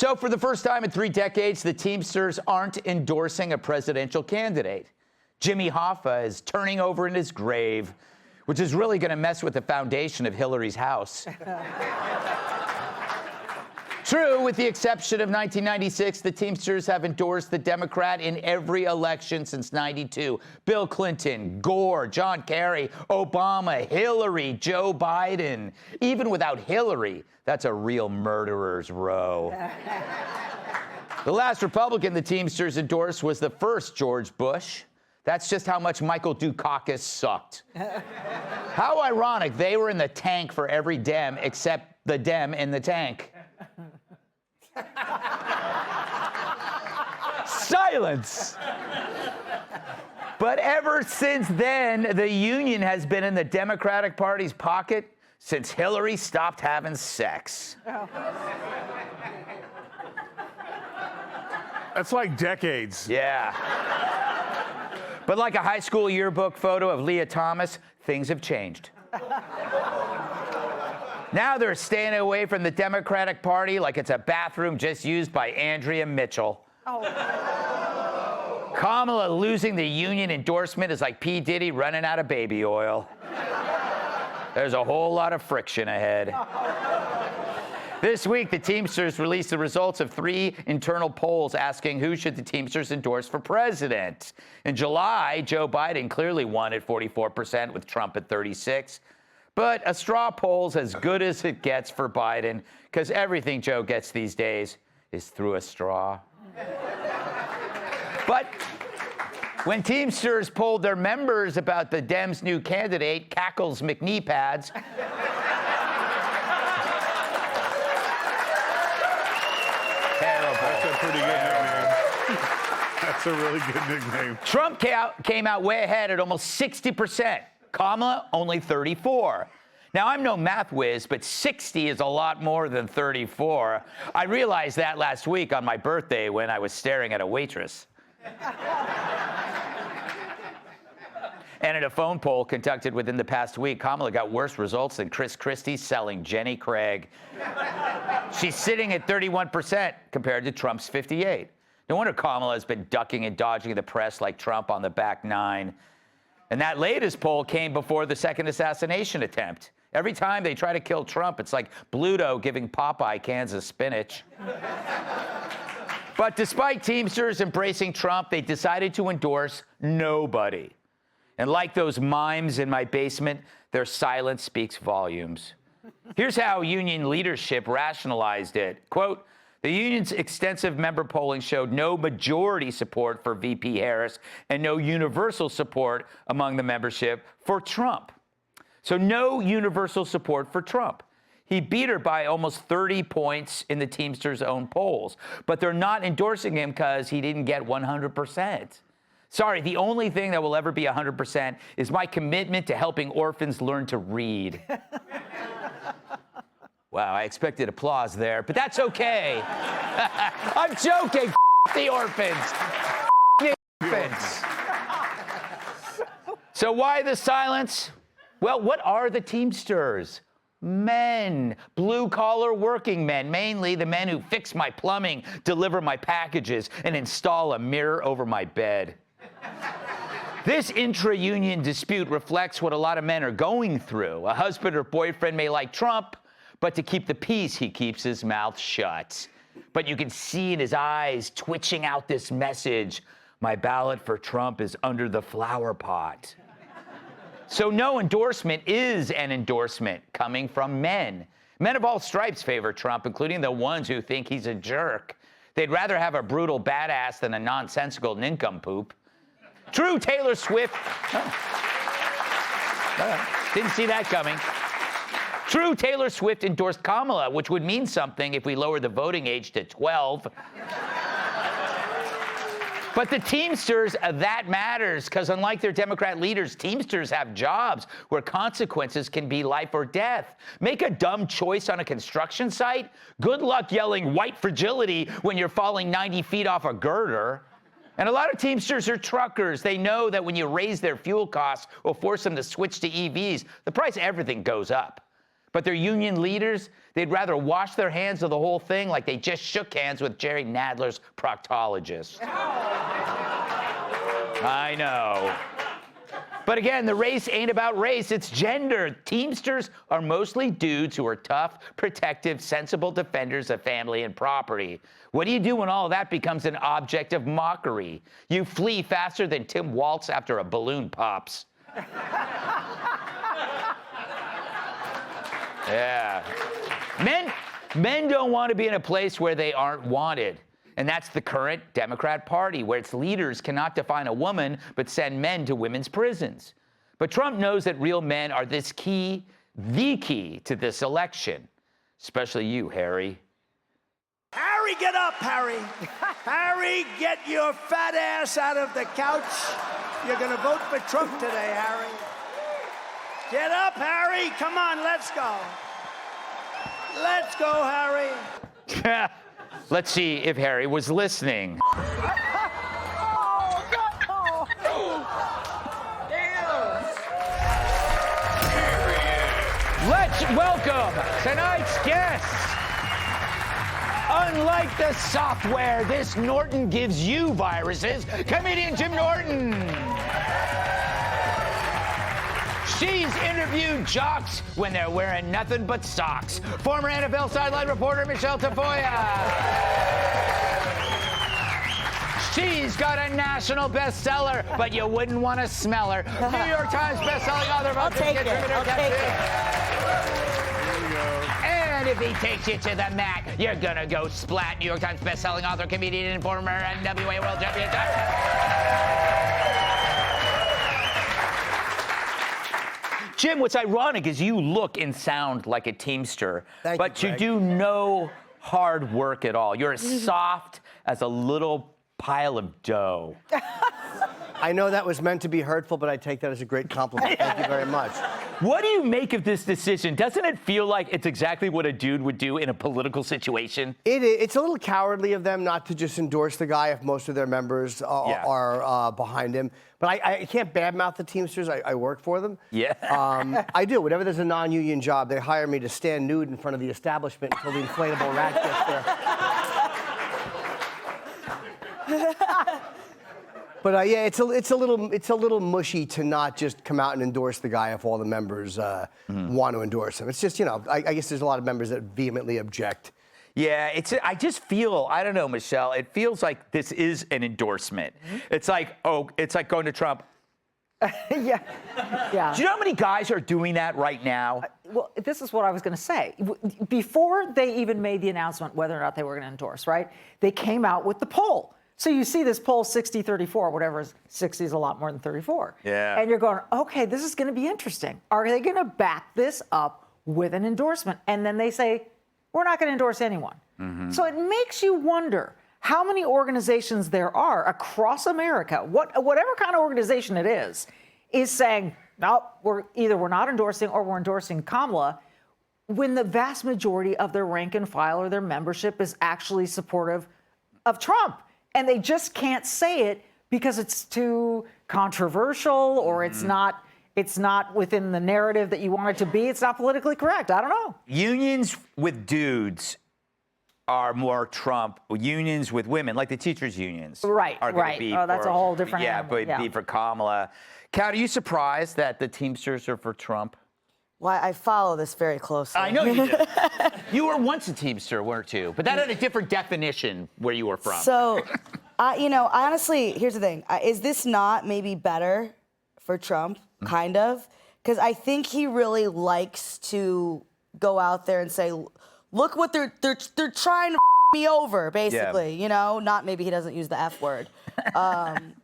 So for the first time in 3 decades, the Teamsters aren't endorsing a presidential candidate. Jimmy Hoffa is turning over in his grave, which is really going to mess with the foundation of Hillary's house. True, with the exception of 1996, the Teamsters have endorsed the Democrat in every election since '92. Bill Clinton, Gore, John Kerry, Obama, Hillary, Joe Biden. Even without Hillary, that's a real murderer's row. The last Republican the Teamsters endorsed was the first George Bush. That's just how much Michael Dukakis sucked. How ironic, they were in the tank for every Dem except the Dem in the tank. Silence. But ever since then, the Union has been in the Democratic Party's pocket since Hillary stopped having sex. Oh. That's like decades. Yeah. But like a high school yearbook photo of Leah Thomas, things have changed. Now they're staying away from the Democratic Party like it's a bathroom just used by Andrea Mitchell. Oh. Kamala losing the Union endorsement is like P. Diddy running out of baby oil. There's a whole lot of friction ahead. This week, the Teamsters released the results of 3 internal polls asking who should the Teamsters endorse for president. In July, Joe Biden clearly won at 44% with Trump at 36%. But a straw poll's as good as it gets for Biden, because everything Joe gets these days is through a straw. But when Teamsters polled their members about the Dems' new candidate, Cackles McKnee Pads, terrible. That's a pretty good nickname. That's a really good nickname. Trump came out way ahead at almost 60%. Kamala, only 34%. Now, I'm no math whiz, but 60 is a lot more than 34. I realized that last week on my birthday when I was staring at a waitress. And in a phone poll conducted within the past week, Kamala got worse results than Chris Christie selling Jenny Craig. She's sitting at 31% compared to Trump's 58%. No wonder Kamala has been ducking and dodging the press like Trump on the back nine. And that latest poll came before the second assassination attempt. Every time they try to kill Trump, it's like Bluto giving Popeye cans of spinach. But despite Teamsters embracing Trump, they decided to endorse nobody. And like those mimes in my basement, their silence speaks volumes. Here's how union leadership rationalized it. Quote, the union's extensive member polling showed no majority support for VP Harris and no universal support among the membership for Trump. So no universal support for Trump. He beat her by almost 30 points in the Teamsters' own polls, but they're not endorsing him because he didn't get 100%. Sorry, the only thing that will ever be 100% is my commitment to helping orphans learn to read. Wow, I expected applause there, but that's okay. I'm joking. F the orphans. The orphans. So why the silence? Well, what are the Teamsters? Men, blue-collar working men, mainly the men who fix my plumbing, deliver my packages, and install a mirror over my bed. This intra-union dispute reflects what a lot of men are going through. A husband or boyfriend may like Trump, but to keep the peace, he keeps his mouth shut. But you can see in his eyes twitching out this message, my ballot for Trump is under the flower pot. So no endorsement is an endorsement coming from men. Men of all stripes favor Trump, including the ones who think he's a jerk. They'd rather have a brutal badass than a nonsensical nincompoop. True, Taylor Swift. Didn't see that coming. True, Taylor Swift endorsed Kamala, which would mean something if we lower the voting age to 12. But the Teamsters, that matters, because unlike their Democrat leaders, Teamsters have jobs where consequences can be life or death. Make a dumb choice on a construction site? Good luck yelling white fragility when you're falling 90 feet off a girder. And a lot of Teamsters are truckers. They know that when you raise their fuel costs or force them to switch to EVs, the price of everything goes up. But their union leaders, they'd rather wash their hands of the whole thing like they just shook hands with Jerry Nadler's proctologist. I know. But again, the race ain't about race, it's gender. Teamsters are mostly dudes who are tough, protective, sensible defenders of family and property. What do you do when all of that becomes an object of mockery? You flee faster than Tim Waltz after a balloon pops. Yeah. Men don't want to be in a place where they aren't wanted. And that's the current Democrat Party, where its leaders cannot define a woman but send men to women's prisons. But Trump knows that real men are the key to this election. Especially you, Harry. Harry, get up, Harry. Harry, get your fat ass out of the couch. You're going to vote for Trump today, Harry. Get up, Harry. Come on, let's go. Let's go, Harry. Let's see if Harry was listening. Let's welcome tonight's guests. Unlike the software, this Norton gives you viruses. Comedian Jim Norton. She's interviewed jocks when they're wearing nothing but socks. Former NFL sideline reporter Michelle Tafoya. She's got a national bestseller, but you wouldn't want to smell her. New York Times bestselling author. I'll take it. And if he takes you to the mat, you're gonna go splat. New York Times bestselling author, comedian, and former NWA world champion. Jim, what's ironic is you look and sound like a Teamster, but you do no hard work at all. You're as soft as a little pile of dough. I know that was meant to be hurtful, but I take that as a great compliment. Thank you very much. What do you make of this decision? Doesn't it feel like it's exactly what a dude would do in a political situation? It's a little cowardly of them not to just endorse the guy if most of their members are behind him. But I can't badmouth the Teamsters. I work for them. Yeah. I do. Whenever there's a non-union job, they hire me to stand nude in front of the establishment until the inflatable rat gets there. But yeah, it's a little mushy to not just come out and endorse the guy if all the members want to endorse him. It's just, you know, I guess there's a lot of members that vehemently object. Yeah, I just feel, I don't know, Michelle, it feels like this is an endorsement. It's like going to Trump. Yeah. Do you know how many guys are doing that right now? Well, this is what I was going to say. Before they even made the announcement whether or not they were going to endorse, right? They came out with the poll. So you see this poll 60-34, whatever, 60 is a lot more than 34. Yeah. And you're going, okay, this is going to be interesting. Are they going to back this up with an endorsement? And then they say, we're not going to endorse anyone. So it makes you wonder how many organizations there are across America, whatever kind of organization it is saying, no, we're not endorsing or we're endorsing Kamala, when the vast majority of their rank and file or their membership is actually supportive of Trump. And they just can't say it because it's too controversial or it's not within the narrative that you want it to be. It's not politically correct. I don't know. Unions with dudes are more Trump. Unions with women, like the teachers' unions, Right. are going to be that's a whole different animal. animal. Be for Kamala. Kat, are you surprised that the Teamsters are for Trump? Well, I follow this very closely. I know you do. You were once a Teamster, weren't you? But that had a different definition where you were from. So, honestly, here's the thing. Is this not maybe better for Trump? Kind of. Because I think he really likes to go out there and say, look what they're trying to me over, basically. Yeah. You know, not maybe he doesn't use the F word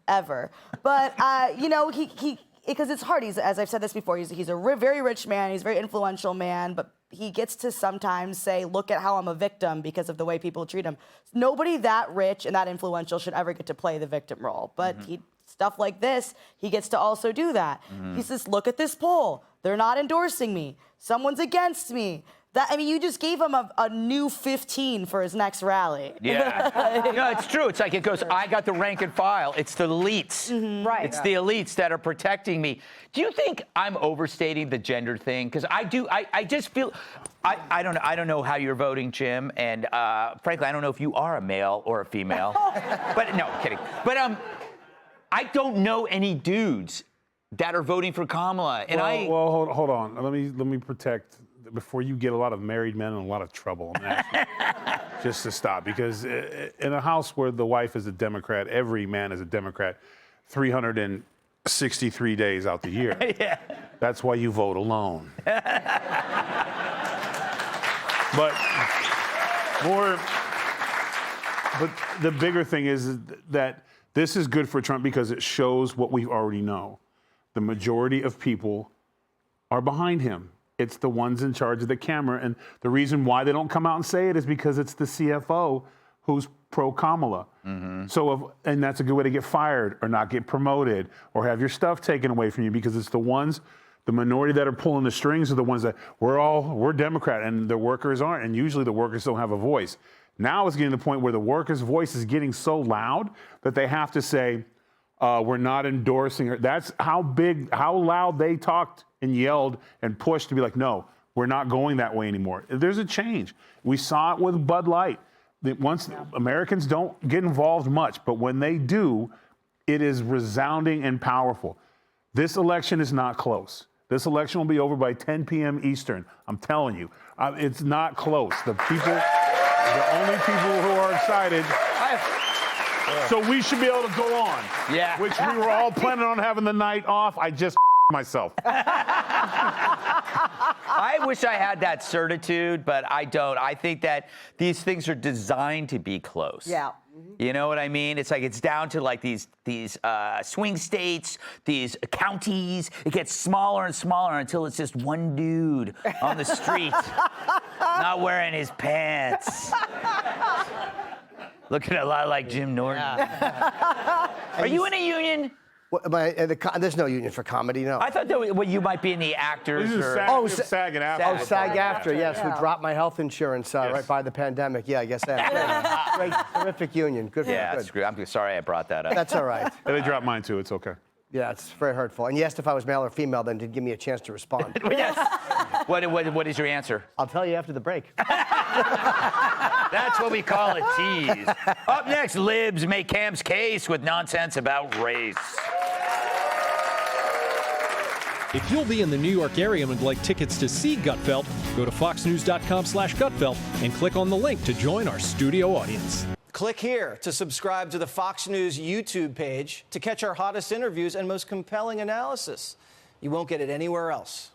ever. But, he because it's hard. As I've said this before, he's a very rich man. He's a very influential man, but he gets to sometimes say, look at how I'm a victim because of the way people treat him. Nobody that rich and that influential should ever get to play the victim role. But stuff like this, he gets to also do that. He says, look at this poll. They're not endorsing me. Someone's against me. You just gave him a new 15 for his next rally. Yeah. No, it's true. It's like it goes, I got the rank and file. It's the elites. Right. It's the elites that are protecting me. Do you think I'm overstating the gender thing? Because I do. I just feel, I don't know how you're voting, Jim. And frankly, I don't know if you are a male or a female. But no, kidding. But I don't know any dudes that are voting for Kamala. And well, hold on. Let me protect. Before you get a lot of married men in a lot of trouble, I'm asking just to stop. Because in a house where the wife is a Democrat, every man is a Democrat, 363 days out the year. Yeah. That's why you vote alone. But the bigger thing is that this is good for Trump because it shows what we already know. The majority of people are behind him. It's the ones in charge of the camera. And the reason why they don't come out and say it is because it's the CFO who's pro-Kamala. And that's a good way to get fired or not get promoted or have your stuff taken away from you, because it's the minority that are pulling the strings are the ones that we're Democrat and the workers aren't. And usually the workers don't have a voice. Now it's getting to the point where the workers' voice is getting so loud that they have to say, we're not endorsing her. That's how loud they talked and yelled and pushed to be like, no, we're not going that way anymore. There's a change. We saw it with Bud Light. Once Americans don't get involved much, but when they do, it is resounding and powerful. This election is not close. This election will be over by 10 p.m. Eastern. I'm telling you, it's not close. The only people who are excited. So we should be able to go on. Yeah. Which we were all planning on having the night off. I just myself. I wish I had that certitude, but I don't. I think that these things are designed to be close. Yeah. You know what I mean? It's like it's down to like these swing states, these counties. It gets smaller and smaller until it's just one dude on the street not wearing his pants. Looking a lot like Jim Norton. Are you in a union? There's no union for comedy, no. I thought that you might be in the actors. SAG and AFTRA. Oh, SAG-AFTRA, yes, who dropped my health insurance right by the pandemic. Yeah, I guess that. Great, terrific union. Good for you. Yeah, I'm sorry I brought that up. That's all right. They dropped mine too. It's okay. Yeah, it's very hurtful. And you asked if I was male or female, then to give me a chance to respond. Yes. What is your answer? I'll tell you after the break. That's what we call a tease. Up next, libs make Cam's case with nonsense about race. If you'll be in the New York area and would like tickets to see Gutfeld, go to foxnews.com/Gutfeld and click on the link to join our studio audience. Click here to subscribe to the Fox News YouTube page to catch our hottest interviews and most compelling analysis. You won't get it anywhere else.